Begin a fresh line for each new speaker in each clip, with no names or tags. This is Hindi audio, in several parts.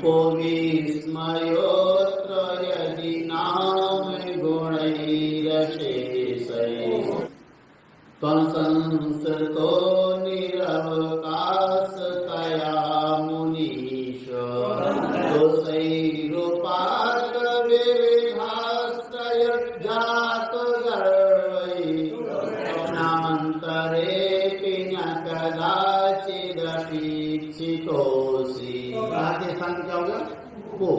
को विस्मयोऽत्र यदि नाम गुणैरशेषैः त्वं संसृतो निरवकाशतया मुनीश दोषैरुपात विविधाश्रयजातगर्वैः स्वप्नान्तरेऽपि न कदाचिदपीक्षितोऽसि। आगे स्थान क्या होगा? को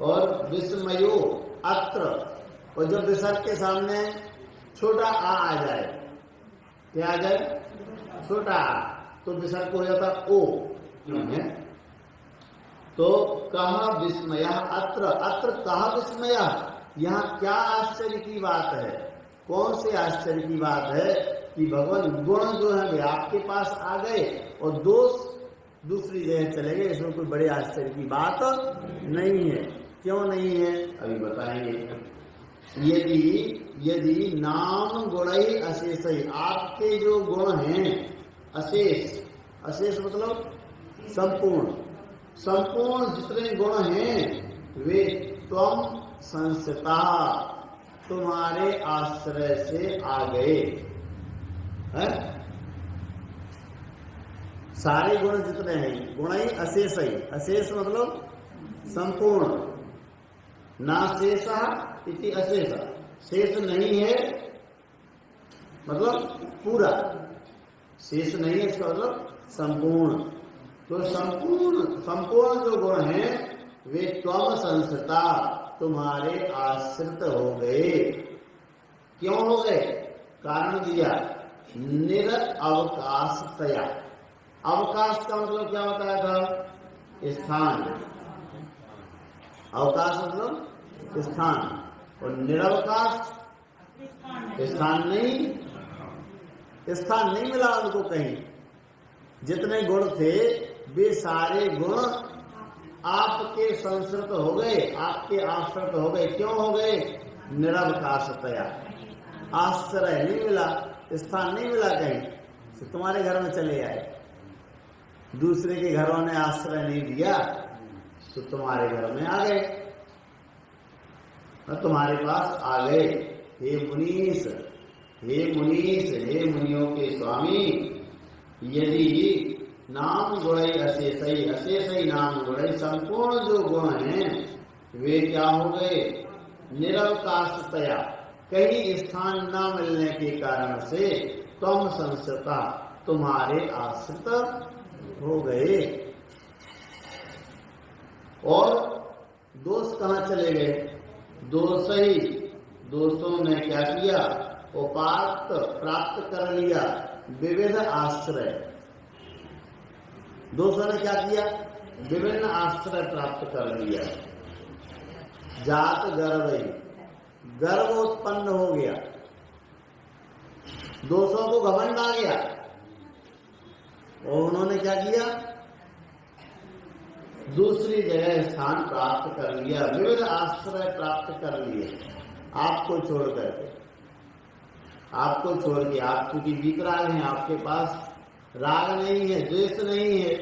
और विस्मयो अत्र, और जब विसर्ग के सामने छोटा आ जाए, क्या आ जाए? छोटा आ, तो विसर्ग हो जाता ओ है। तो कह विस्मय अत्र, अत्र कह विस्मय, यहाँ क्या आश्चर्य की बात है? कौन से आश्चर्य की बात है कि भगवान गुण जो है वे आपके पास आ गए और दोष दूसरी जगह चले गए, इसमें कोई बड़े आश्चर्य की बात नहीं है। क्यों नहीं है अभी बताएंगे। यदि यदि नाम गुण ही अशेष ही, आपके जो गुण हैं अशेष, अशेष मतलब संपूर्ण, संपूर्ण जितने गुण हैं वे त्वम संस्था, तुम्हारे आश्रय से आ गए है? सारे गुण जितने हैं, गुण ही अशेष ही, अशेष मतलब संपूर्ण, ना शेषा इति अशेष, शेष नहीं है मतलब पूरा, शेष नहीं है इसका मतलब संपूर्ण। तो संपूर्ण संपूर्ण जो गुण हैं वे त्वम संस्था, तुम्हारे आश्रित हो गए। क्यों हो गए? कारण दिया, निरअवकाशतया। अवकाश का मतलब क्या बताया था? स्थान। अवकाश मतलब स्थान, और निरवकाश स्थान नहीं, स्थान नहीं मिला उनको कहीं। जितने गुण थे वे सारे गुण आपके संसृत हो गए, आपके आश्रित हो गए। क्यों हो गए? निरवकाशतया, आश्रय नहीं मिला, स्थान नहीं मिला कहीं, तो तुम्हारे घर में चले आए। दूसरे के घरों ने आश्रय नहीं दिया तो तुम्हारे घर में आ गए, तुम्हारे पास आ गए। हे मुनीश, हे मुनीश, हे मुनियों के स्वामी, यदि नाम गुण अशेष ही, अशेष ही नाम गुण, संपूर्ण जो गुण हैं वे क्या हो गए? निरवकाशतया, कहीं स्थान न मिलने के कारण से त्वम संस्था, तुम्हारे आश्रित हो गए। और दोष कहाँ चले गए? दोष ही, दोषों ने क्या किया? उपात्त, प्राप्त कर लिया विविध आश्रय। दोषों ने क्या किया? विभिन्न आश्रय प्राप्त कर लिया। जात गर्व, गर्व उत्पन्न हो गया, दोषों को घमंड आ गया, और उन्होंने क्या किया? दूसरी जगह स्थान प्राप्त कर लिया, विविध आश्रय प्राप्त कर लिए, आपको छोड़ करके। आपको छोड़ के, आप चूंकि विकराल हैं, आपके पास राग नहीं है, द्वेष नहीं है,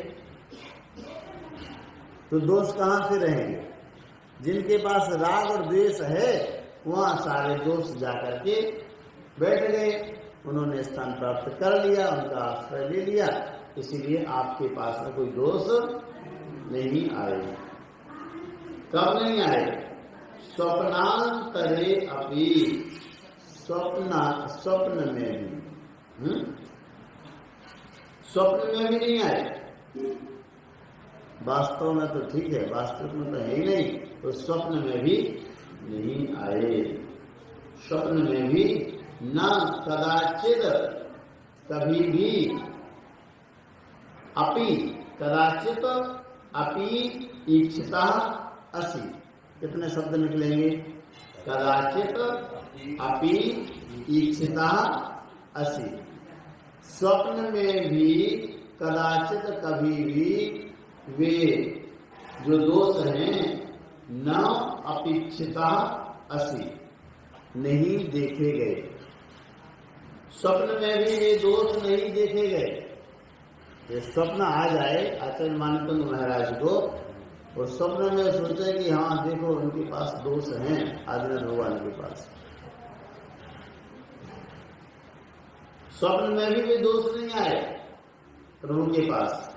तो दोष कहां से रहेंगे? जिनके पास राग और द्वेष है वहां सारे दोष जाकर के बैठ गए, उन्होंने स्थान प्राप्त कर लिया, उनका आश्रय ले लिया, इसीलिए आपके पास में कोई दोष नहीं आए। कब नहीं आए? स्वप्नांतरे अपि, स्वप्न में भी, स्वप्न में भी नहीं आए। वास्तव में तो ठीक है, वास्तविक में तो है ही नहीं, तो स्वप्न में भी नहीं आए। स्वप्न में भी न कदाचित, कभी भी, अपि कदाचित, अपि इच्छिता असि। कितने शब्द निकलेंगे? कदाचित, अपि इच्छिता असि। स्वप्न में भी कदाचित, कभी भी वे जो दोष हैं न अपेक्षिता असि, नहीं देखे गए। स्वप्न में भी ये दोष नहीं देखे गए। ये स्वप्न आ जाए आचार्य मानकुंद महाराज को वो स्वप्न में सोचे कि हाँ देखो उनके पास दोष हैं आदिनाथ भगवान के पास। स्वप्न में भी कोई दोष नहीं आए प्रभु के पास,